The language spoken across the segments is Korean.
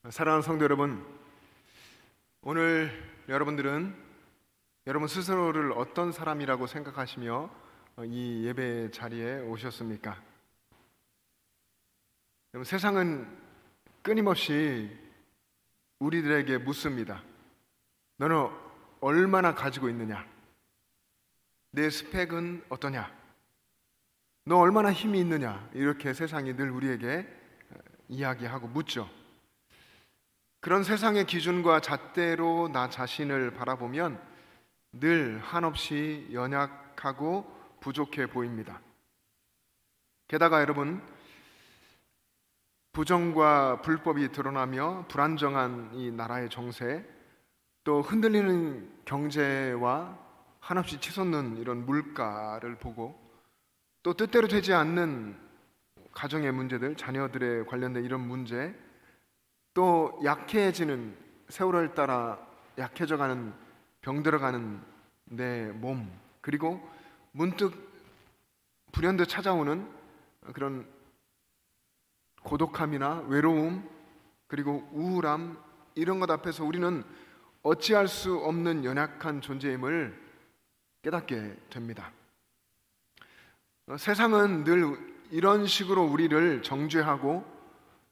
사랑하는 성도 여러분, 오늘 여러분들은 여러분 스스로를 어떤 사람이라고 생각하시며 이 예배 자리에 오셨습니까? 여러분, 세상은 끊임없이 우리들에게 묻습니다. 너는 얼마나 가지고 있느냐? 내 스펙은 어떠냐? 너 얼마나 힘이 있느냐? 이렇게 세상이 늘 우리에게 이야기하고 묻죠. 그런 세상의 기준과 잣대로 나 자신을 바라보면 늘 한없이 연약하고 부족해 보입니다. 게다가 여러분, 부정과 불법이 드러나며 불안정한 이 나라의 정세, 또 흔들리는 경제와 한없이 치솟는 이런 물가를 보고, 또 뜻대로 되지 않는 가정의 문제들, 자녀들에 관련된 이런 문제, 또 약해지는, 세월을 따라 약해져가는, 병들어가는 내 몸, 그리고 문득 불현듯 찾아오는 그런 고독함이나 외로움, 그리고 우울함, 이런 것 앞에서 우리는 어찌할 수 없는 연약한 존재임을 깨닫게 됩니다. 세상은 늘 이런 식으로 우리를 정죄하고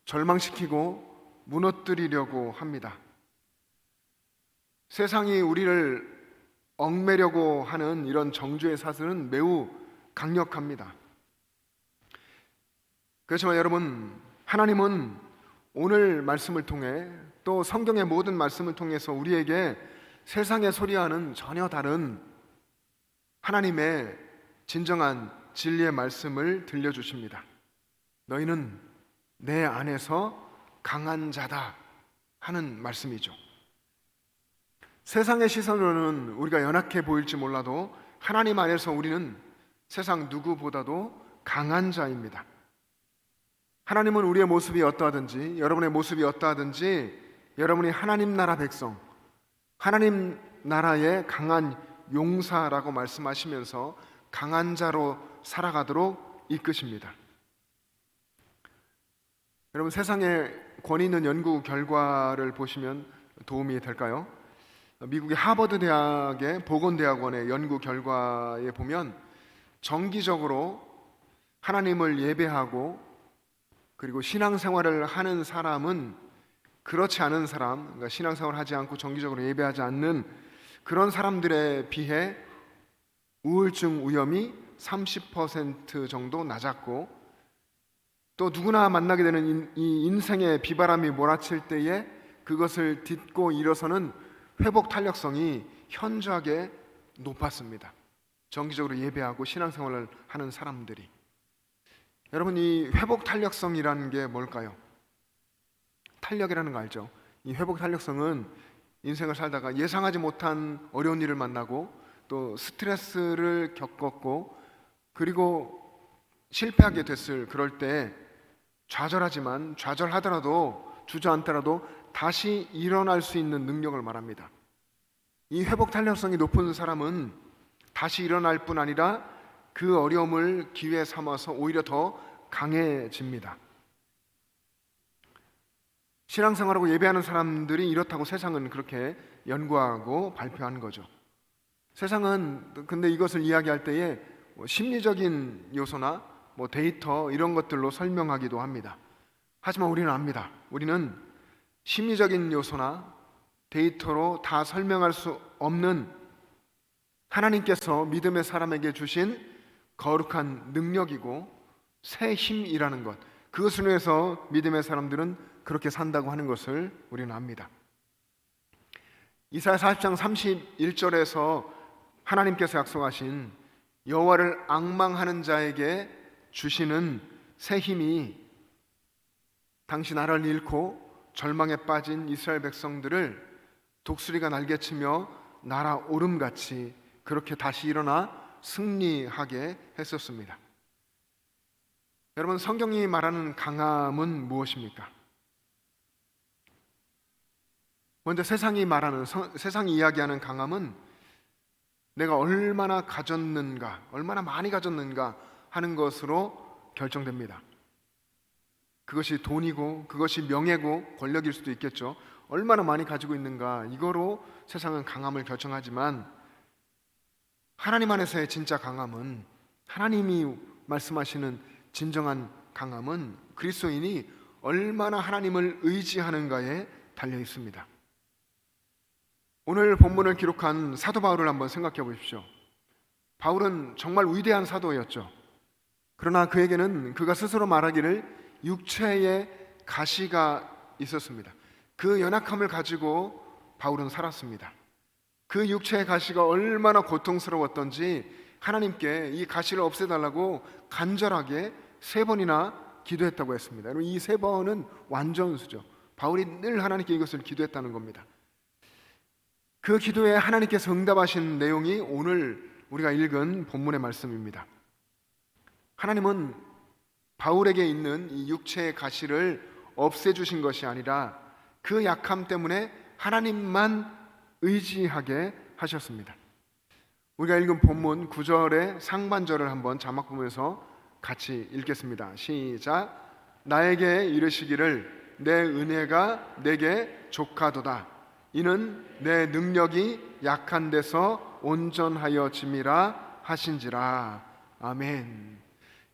절망시키고 무너뜨리려고 합니다. 세상이 우리를 얽매려고 하는 이런 정죄의 사슬은 매우 강력합니다. 그렇지만 여러분, 하나님은 오늘 말씀을 통해 또 성경의 모든 말씀을 통해서 우리에게 세상의 소리와는 전혀 다른 하나님의 진정한 진리의 말씀을 들려주십니다. 너희는 내 안에서 강한 자다 하는 말씀이죠. 세상의 시선으로는 우리가 연약해 보일지 몰라도 하나님 안에서 우리는 세상 누구보다도 강한 자입니다. 하나님은 우리의 모습이 어떠하든지, 여러분의 모습이 어떠하든지, 여러분이 하나님 나라 백성, 하나님 나라의 강한 용사라고 말씀하시면서 강한 자로 살아가도록 이끄십니다. 여러분, 세상에 권위 있는 연구 결과를 보시면 도움이 될까요? 미국의 하버드 대학의 보건대학원의 연구 결과에 보면 정기적으로 하나님을 예배하고 그리고 신앙생활을 하는 사람은 그렇지 않은 사람, 그러니까 신앙생활을 하지 않고 정기적으로 예배하지 않는 그런 사람들에 비해 우울증 위험이 30% 정도 낮았고, 또 누구나 만나게 되는 이 인생의 비바람이 몰아칠 때에 그것을 딛고 일어서는 회복 탄력성이 현저하게 높았습니다. 정기적으로 예배하고 신앙생활을 하는 사람들이. 여러분, 이 회복 탄력성이라는 게 뭘까요? 탄력이라는 거 알죠? 이 회복 탄력성은 인생을 살다가 예상하지 못한 어려운 일을 만나고 또 스트레스를 겪었고 그리고 실패하게 됐을 그럴 때 좌절하지만 좌절하더라도 주저앉더라도 다시 일어날 수 있는 능력을 말합니다. 이 회복 탄력성이 높은 사람은 다시 일어날 뿐 아니라 그 어려움을 기회 삼아서 오히려 더 강해집니다. 신앙생활하고 예배하는 사람들이 이렇다고 세상은 그렇게 연구하고 발표하는 거죠. 세상은 근데 이것을 이야기할 때에 심리적인 요소나 데이터 이런 것들로 설명하기도 합니다. 하지만 우리는 압니다. 우리는 심리적인 요소나 데이터로 다 설명할 수 없는 하나님께서 믿음의 사람에게 주신 거룩한 능력이고 새 힘이라는 것, 그것을 위해서 믿음의 사람들은 그렇게 산다고 하는 것을 우리는 압니다. 이사야 40장 31절에서 하나님께서 약속하신 여호와를 앙망하는 자에게 주시는 새 힘이 당시 나라를 잃고 절망에 빠진 이스라엘 백성들을 독수리가 날개치며 날아오름같이 그렇게 다시 일어나 승리하게 했었습니다. 여러분, 성경이 말하는 강함은 무엇입니까? 먼저 세상이 말하는, 세상이 이야기하는 강함은 내가 얼마나 가졌는가, 얼마나 많이 가졌는가 하는 것으로 결정됩니다. 그것이 돈이고 그것이 명예고 권력일 수도 있겠죠. 얼마나 많이 가지고 있는가, 이거로 세상은 강함을 결정하지만 하나님 안에서의 진짜 강함은, 하나님이 말씀하시는 진정한 강함은 그리스도인이 얼마나 하나님을 의지하는가에 달려 있습니다. 오늘 본문을 기록한 사도 바울을 한번 생각해 보십시오. 바울은 정말 위대한 사도였죠. 그러나 그에게는 그가 스스로 말하기를 육체의 가시가 있었습니다. 그 연약함을 가지고 바울은 살았습니다. 그 육체의 가시가 얼마나 고통스러웠던지 하나님께 이 가시를 없애달라고 간절하게 3번이나 기도했다고 했습니다. 이 3번은 완전수죠. 바울이 늘 하나님께 이것을 기도했다는 겁니다. 그 기도에 하나님께서 응답하신 내용이 오늘 우리가 읽은 본문의 말씀입니다. 하나님은 바울에게 있는 이 육체의 가시를 없애주신 것이 아니라 그 약함 때문에 하나님만 의지하게 하셨습니다. 우리가 읽은 본문 9절의 상반절을 한번 자막 보면서 같이 읽겠습니다. 시작. 나에게 이르시기를 내 은혜가 내게 족하도다. 이는 내 능력이 약한 데서 온전하여짐이라 하신지라. 아멘.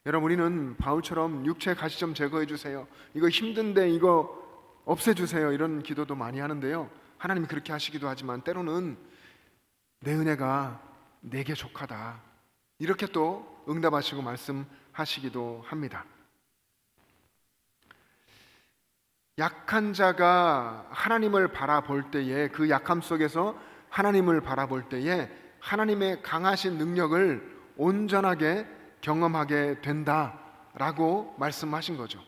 여러분, 우리는 바울처럼 육체 가시 좀 제거해 주세요, 이거 힘든데 이거 없애주세요, 이런 기도도 많이 하는데요, 하나님이 그렇게 하시기도 하지만 때로는 내 은혜가 내게 족하다, 이렇게 또 응답하시고 말씀하시기도 합니다. 약한 자가 하나님을 바라볼 때에, 그 약함 속에서 하나님을 바라볼 때에 하나님의 강하신 능력을 온전하게 경험하게 된다라고 말씀하신 거죠.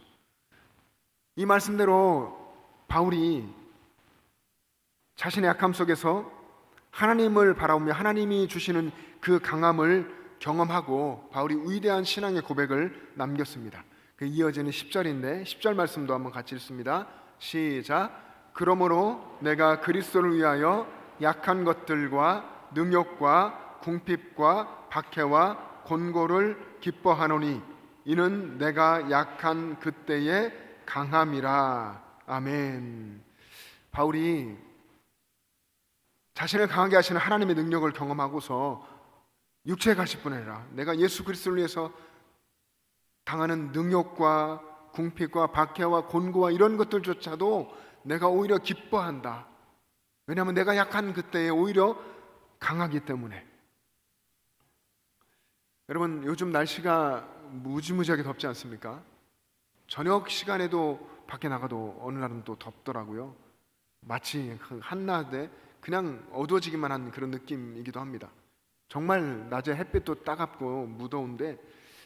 이 말씀대로 바울이 자신의 약함 속에서 하나님을 바라보며 하나님이 주시는 그 강함을 경험하고 바울이 위대한 신앙의 고백을 남겼습니다. 그 이어지는 10절인데 10절 말씀도 한번 같이 읽습니다. 시작. 그러므로 내가 그리스도를 위하여 약한 것들과 능욕과 궁핍과 박해와 곤고를 기뻐하노니 이는 내가 약한 그때의 강함이라. 아멘. 바울이 자신을 강하게 하시는 하나님의 능력을 경험하고서 육체의 가시뿐 아니라 내가 예수 그리스도를 위해서 당하는 능욕과 궁핍과 박해와 곤고와 이런 것들조차도 내가 오히려 기뻐한다. 왜냐하면 내가 약한 그때에 오히려 강하기 때문에. 여러분, 요즘 날씨가 무지무지하게 덥지 않습니까? 저녁 시간에도 밖에 나가도 어느 날은 또 덥더라고요. 마치 한낮에 그냥 어두워지기만 한 그런 느낌이기도 합니다. 정말 낮에 햇빛도 따갑고 무더운데,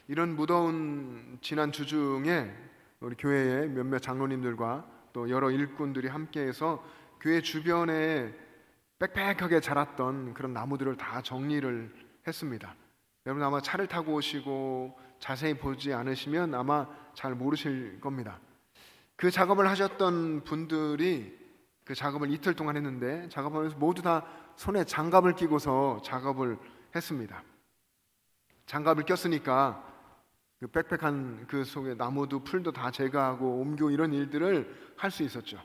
이런 무더운 지난 주중에 우리 교회의 몇몇 장로님들과 또 여러 일꾼들이 함께해서 교회 주변에 빽빽하게 자랐던 그런 나무들을 다 정리를 했습니다. 여러분 아마 차를 타고 오시고 자세히 보지 않으시면 아마 잘 모르실 겁니다. 그 작업을 하셨던 분들이 그 작업을 이틀 동안 했는데, 작업하면서 모두 다 손에 장갑을 끼고서 작업을 했습니다. 장갑을 꼈으니까 그 빽빽한 그 속에 나무도 풀도 다 제거하고 옮기고 이런 일들을 할 수 있었죠.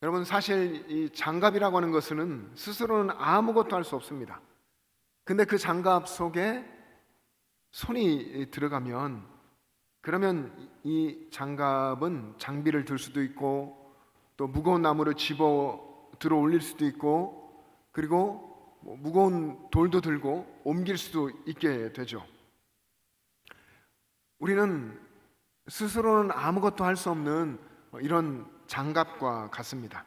여러분, 사실 이 장갑이라고 하는 것은 스스로는 아무것도 할 수 없습니다. 근데 그 장갑 속에 손이 들어가면, 그러면 이 장갑은 장비를 들 수도 있고 또 무거운 나무를 집어 들어 올릴 수도 있고, 그리고 무거운 돌도 들고 옮길 수도 있게 되죠. 우리는 스스로는 아무것도 할 수 없는 이런 장갑과 같습니다.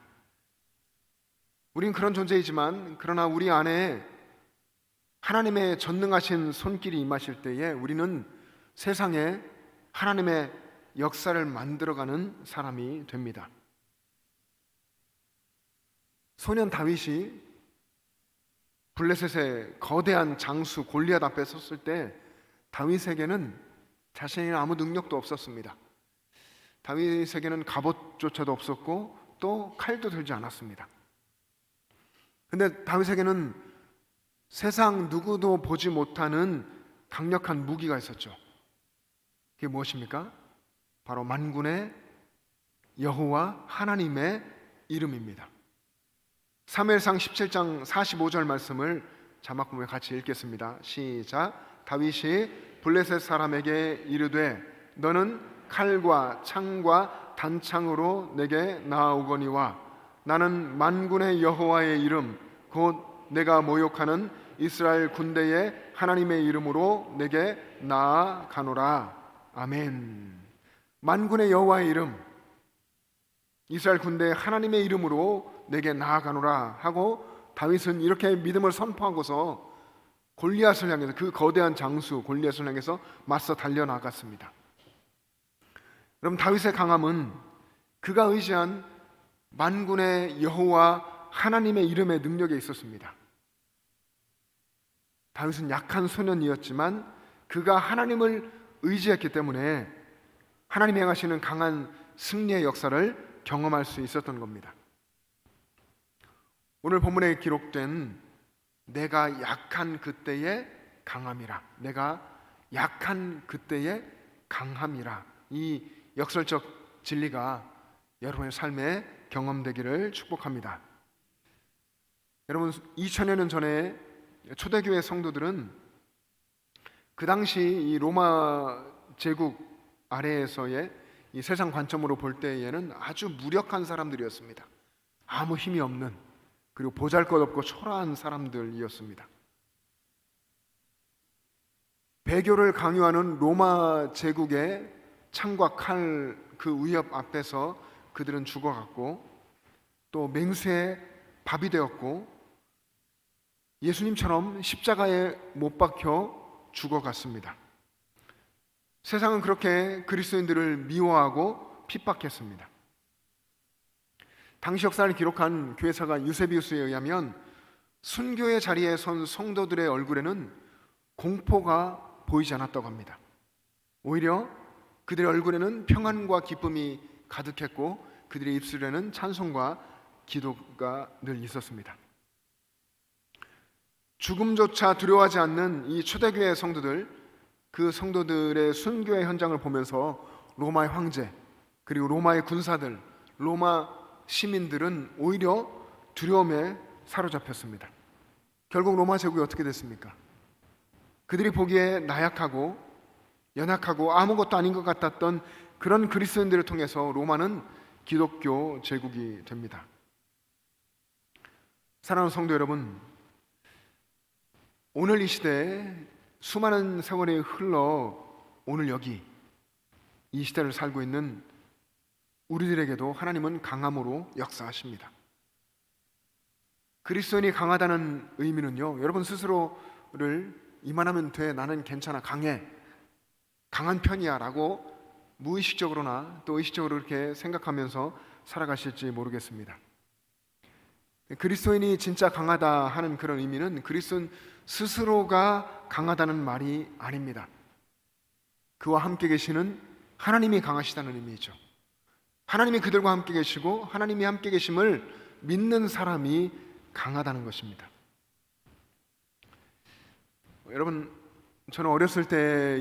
우린 그런 존재이지만, 그러나 우리 안에 하나님의 전능하신 손길이 임하실 때에 우리는 세상에 하나님의 역사를 만들어가는 사람이 됩니다. 소년 다윗이 블레셋의 거대한 장수 골리앗 앞에 섰을 때 다윗에게는 자신에게는 아무 능력도 없었습니다. 다윗에게는 갑옷조차도 없었고 또 칼도 들지 않았습니다. 근데 다윗에게는 세상 누구도 보지 못하는 강력한 무기가 있었죠. 그게 무엇입니까? 바로 만군의 여호와 하나님의 이름입니다. 사무엘상 17장 45절 말씀을 자막 보면 같이 읽겠습니다. 시작. 다윗이 블레셋 사람에게 이르되 너는 칼과 창과 단창으로 내게 나아오거니와 나는 만군의 여호와의 이름 곧 내가 모욕하는 이스라엘 군대의 하나님의 이름으로 내게 나아가노라. 아멘. 만군의 여호와의 이름, 이스라엘 군대의 하나님의 이름으로 내게 나아가노라 하고 다윗은 이렇게 믿음을 선포하고서 골리앗을 향해서, 그 거대한 장수 골리앗을 향해서 맞서 달려나갔습니다. 여러분, 다윗의 강함은 그가 의지한 만군의 여호와 하나님의 이름의 능력에 있었습니다. 다윗은 약한 소년이었지만 그가 하나님을 의지했기 때문에 하나님이 행하시는 강한 승리의 역사를 경험할 수 있었던 겁니다. 오늘 본문에 기록된 내가 약한 그때의 강함이라, 내가 약한 그때의 강함이라, 이 역설적 진리가 여러분의 삶에 경험되기를 축복합니다. 여러분, 2000여 년 전에 초대교회 성도들은 그 당시 이 로마 제국 아래에서의 이 세상 관점으로 볼 때에는 아주 무력한 사람들이었습니다. 아무 힘이 없는, 그리고 보잘것없고 초라한 사람들이었습니다. 배교를 강요하는 로마 제국의 창과 칼 그 위협 앞에서 그들은 죽어갔고, 또 맹수의 밥이 되었고, 예수님처럼 십자가에 못 박혀 죽어갔습니다. 세상은 그렇게 그리스도인들을 미워하고 핍박했습니다. 당시 역사를 기록한 교회사가 유세비우스에 의하면 순교의 자리에 선 성도들의 얼굴에는 공포가 보이지 않았다고 합니다. 오히려 그들의 얼굴에는 평안과 기쁨이 가득했고 그들의 입술에는 찬송과 기도가 늘 있었습니다. 죽음조차 두려워하지 않는 이 초대교회 성도들, 그 성도들의 순교의 현장을 보면서 로마의 황제, 그리고 로마의 군사들, 로마 시민들은 오히려 두려움에 사로잡혔습니다. 결국 로마 제국이 어떻게 됐습니까? 그들이 보기에 나약하고 연약하고 아무것도 아닌 것 같았던 그런 그리스도인들을 통해서 로마는 기독교 제국이 됩니다. 사랑하는 성도 여러분, 오늘 이 시대에 수많은 세월이 흘러 오늘 여기 이 시대를 살고 있는 우리들에게도 하나님은 강함으로 역사하십니다. 그리스도인이 강하다는 의미는요, 여러분 스스로를 이만하면 돼, 나는 괜찮아, 강해, 강한 편이야 라고 무의식적으로나 또 의식적으로 그렇게 생각하면서 살아가실지 모르겠습니다. 그리스도인이 진짜 강하다 하는 그런 의미는 그리스도인 스스로가 강하다는 말이 아닙니다. 그와 함께 계시는 하나님이 강하시다는 의미죠. 하나님이 그들과 함께 계시고 하나님이 함께 계심을 믿는 사람이 강하다는 것입니다. 여러분, 저는 어렸을 때에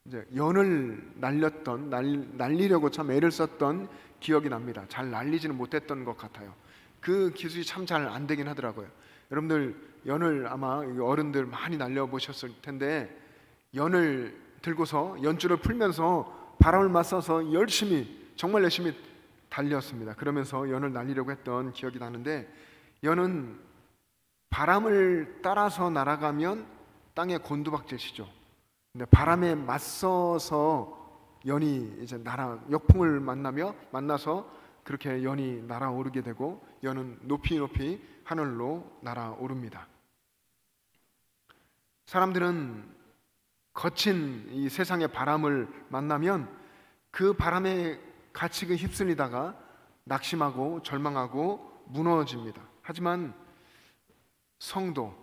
이제 연을 날리려고 참 애를 썼던 기억이 납니다. 잘 날리지는 못했던 것 같아요. 그 기술이 참 잘 안 되긴 하더라고요. 여러분들 연을 아마 어른들 많이 날려보셨을 텐데, 연을 들고서 연줄을 풀면서 바람을 맞서서 정말 열심히 달렸습니다. 그러면서 연을 날리려고 했던 기억이 나는데, 연은 바람을 따라서 날아가면 땅에 곤두박질 치죠. 근데 바람에 맞서서 연이 이제 역풍을 만나서 그렇게 연이 날아오르게 되고 연은 높이 높이 하늘로 날아오릅니다. 사람들은 거친 이 세상의 바람을 만나면 그 바람에 같이 휩쓸리다가 낙심하고 절망하고 무너집니다. 하지만 성도,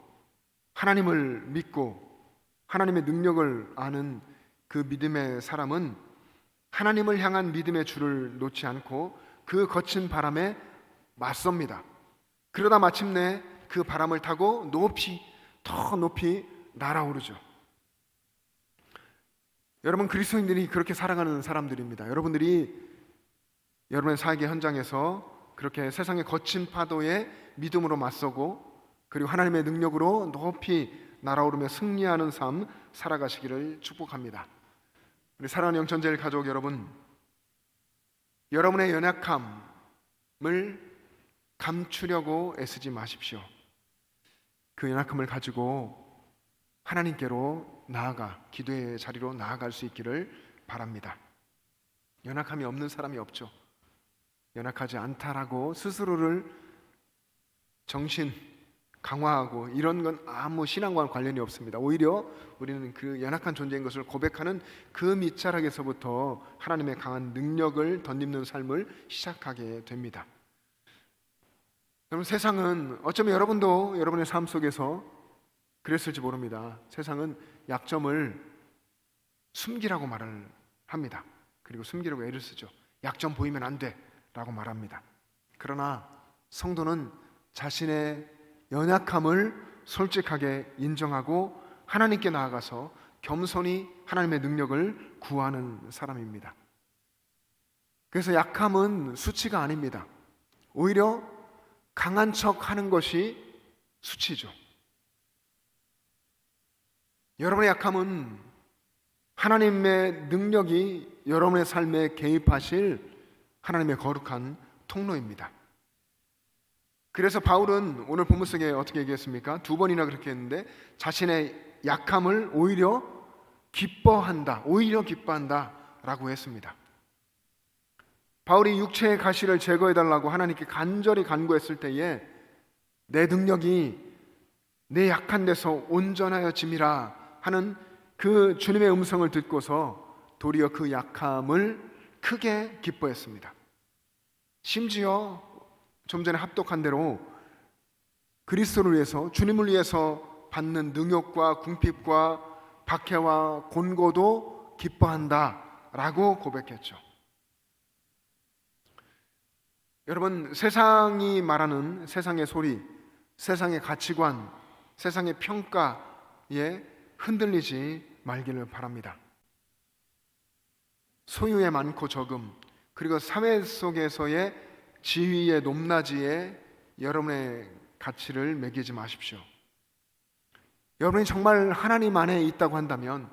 하나님을 믿고 하나님의 능력을 아는 그 믿음의 사람은 하나님을 향한 믿음의 줄을 놓지 않고 그 거친 바람에 맞섭니다. 그러다 마침내 그 바람을 타고 더 높이 날아오르죠. 여러분, 그리스도인들이 그렇게 살아가는 사람들입니다. 여러분들이 여러분의 사역의 현장에서 그렇게 세상의 거친 파도에 믿음으로 맞서고 그리고 하나님의 능력으로 높이 날아오르며 승리하는 삶 살아가시기를 축복합니다. 우리 사랑하는 영천제일 가족 여러분, 여러분의 연약함을 감추려고 애쓰지 마십시오. 그 연약함을 가지고 하나님께로 나아가 기도의 자리로 나아갈 수 있기를 바랍니다. 연약함이 없는 사람이 없죠. 연약하지 않다라고 스스로를 정신 강화하고 이런 건 아무 신앙과는 관련이 없습니다. 오히려 우리는 그 연약한 존재인 것을 고백하는 그 밑자락에서부터 하나님의 강한 능력을 덧입는 삶을 시작하게 됩니다. 여러분, 세상은 어쩌면 여러분도 여러분의 삶 속에서 그랬을지 모릅니다. 세상은 약점을 숨기라고 말을 합니다. 그리고 숨기려고 애를 쓰죠. 약점 보이면 안 돼 라고 말합니다. 그러나 성도는 자신의 연약함을 솔직하게 인정하고 하나님께 나아가서 겸손히 하나님의 능력을 구하는 사람입니다. 그래서 약함은 수치가 아닙니다. 오히려 강한 척 하는 것이 수치죠. 여러분의 약함은 하나님의 능력이 여러분의 삶에 개입하실 하나님의 거룩한 통로입니다. 그래서 바울은 오늘 본문 속에 어떻게 얘기했습니까? 2번이나 그렇게 했는데 자신의 약함을 오히려 기뻐한다 라고 했습니다. 바울이 육체의 가시를 제거해달라고 하나님께 간절히 간구했을 때에 내 능력이 내 약한 데서 온전하여짐이라 하는 그 주님의 음성을 듣고서 도리어 그 약함을 크게 기뻐했습니다. 심지어 좀 전에 합독한 대로 그리스도를 위해서, 주님을 위해서 받는 능욕과 궁핍과 박해와 곤고도 기뻐한다라고 고백했죠. 여러분, 세상이 말하는 세상의 소리, 세상의 가치관, 세상의 평가에 흔들리지 말기를 바랍니다. 소유의 많고 적음, 그리고 사회 속에서의 지위의 높낮이에 여러분의 가치를 매기지 마십시오. 여러분이 정말 하나님 안에 있다고 한다면,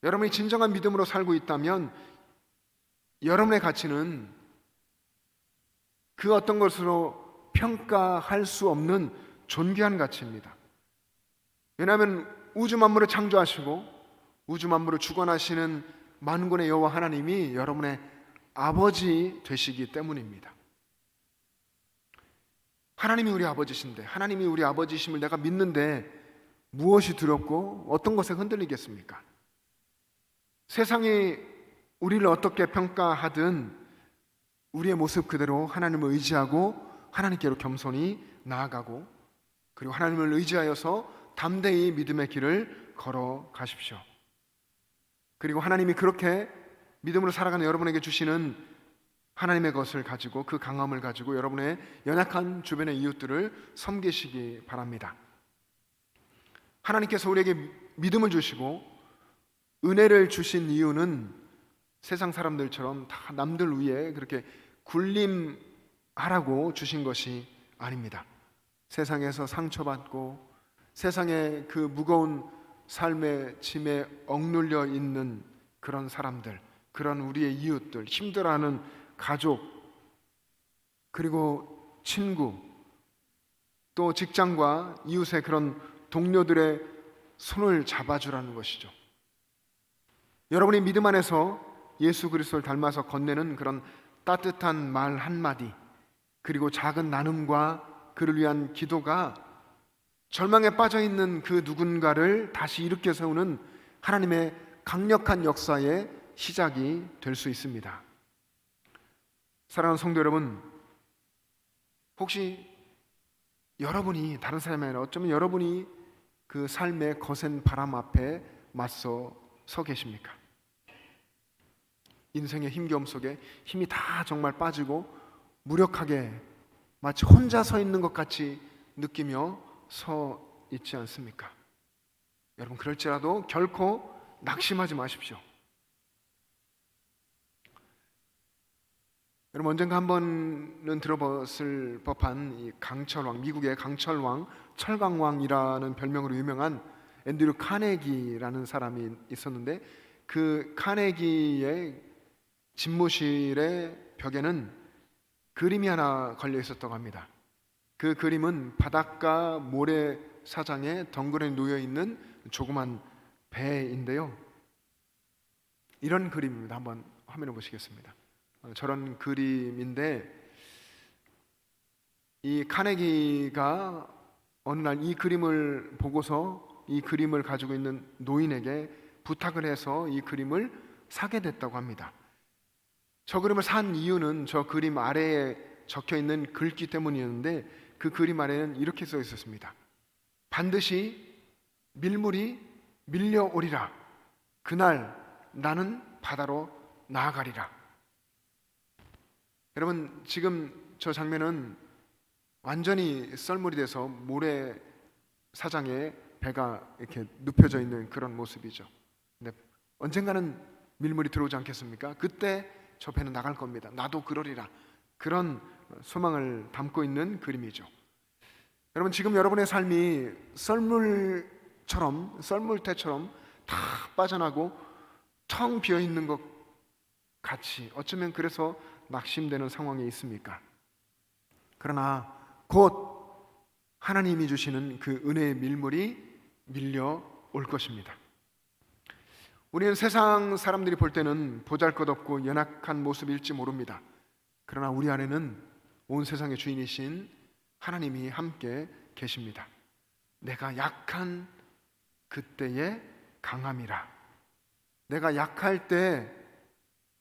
여러분이 진정한 믿음으로 살고 있다면 여러분의 가치는 그 어떤 것으로 평가할 수 없는 존귀한 가치입니다. 왜냐하면 우주 만물을 창조하시고 우주 만물을 주관하시는 만군의 여호와 하나님이 여러분의 아버지 되시기 때문입니다. 하나님이 우리 아버지신데, 하나님이 우리 아버지심을 내가 믿는데 무엇이 두렵고 어떤 것에 흔들리겠습니까? 세상이 우리를 어떻게 평가하든 우리의 모습 그대로 하나님을 의지하고 하나님께로 겸손히 나아가고, 그리고 하나님을 의지하여서 담대히 믿음의 길을 걸어가십시오. 그리고 하나님이 그렇게 믿음으로 살아가는 여러분에게 주시는 하나님의 것을 가지고, 그 강함을 가지고 여러분의 연약한 주변의 이웃들을 섬기시기 바랍니다. 하나님께서 우리에게 믿음을 주시고 은혜를 주신 이유는 세상 사람들처럼 다 남들 위에 그렇게 군림하라고 주신 것이 아닙니다. 세상에서 상처받고 세상의 그 무거운 삶의 짐에 억눌려 있는 그런 사람들, 그런 우리의 이웃들, 힘들어하는 가족, 그리고 친구, 또 직장과 이웃의 그런 동료들의 손을 잡아주라는 것이죠. 여러분이 믿음 안에서 예수 그리스도를 닮아서 건네는 그런 따뜻한 말 한마디, 그리고 작은 나눔과 그를 위한 기도가 절망에 빠져있는 그 누군가를 다시 일으켜 세우는 하나님의 강력한 역사의 시작이 될 수 있습니다. 사랑하는 성도 여러분, 혹시 여러분이, 다른 사람이 아니라 어쩌면 여러분이 그 삶의 거센 바람 앞에 맞서 서 계십니까? 인생의 힘겨움 속에 힘이 다 정말 빠지고 무력하게 마치 혼자 서 있는 것 같이 느끼며 서 있지 않습니까? 여러분, 그럴지라도 결코 낙심하지 마십시오. 여러분 언젠가 한 번은 들어봤을 법한 이 강철왕, 미국의 강철왕, 철강왕이라는 별명으로 유명한 앤드류 카네기라는 사람이 있었는데, 그 카네기의 집무실의 벽에는 그림이 하나 걸려 있었다고 합니다. 그 그림은 바닷가 모래사장에 덩그러니 놓여 있는 조그만 배인데요. 이런 그림입니다. 한번 화면을 보시겠습니다. 저런 그림인데, 이 카네기가 어느 날 이 그림을 보고서 이 그림을 가지고 있는 노인에게 부탁을 해서 이 그림을 사게 됐다고 합니다. 저 그림을 산 이유는 저 그림 아래에 적혀 있는 글귀 때문이었는데, 그 그림 아래에는 이렇게 써 있었습니다. 반드시 밀물이 밀려오리라. 그날 나는 바다로 나아가리라. 여러분, 지금 저 장면은 완전히 썰물이 돼서 모래사장에 배가 이렇게 눕혀져 있는 그런 모습이죠. 근데 언젠가는 밀물이 들어오지 않겠습니까? 그때 저 배는 나갈 겁니다. 나도 그러리라. 그런 소망을 담고 있는 그림이죠. 여러분, 지금 여러분의 삶이 썰물대처럼 다 빠져나고 텅 비어 있는 것 같이, 어쩌면 그래서 낙심되는 상황에 있습니까? 그러나 곧 하나님이 주시는 그 은혜의 밀물이 밀려올 것입니다. 우리는 세상 사람들이 볼 때는 보잘것없고 연약한 모습일지 모릅니다. 그러나 우리 안에는 온 세상의 주인이신 하나님이 함께 계십니다. 내가 약한 그때의 강함이라. 내가 약할 때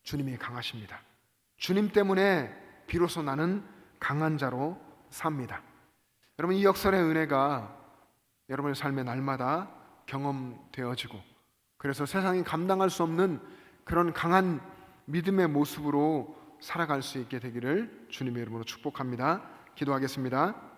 주님이 강하십니다. 주님 때문에 비로소 나는 강한 자로 삽니다. 여러분, 이 역설의 은혜가 여러분의 삶에 날마다 경험되어지고, 그래서 세상이 감당할 수 없는 그런 강한 믿음의 모습으로 살아갈 수 있게 되기를 주님의 이름으로 축복합니다. 기도하겠습니다.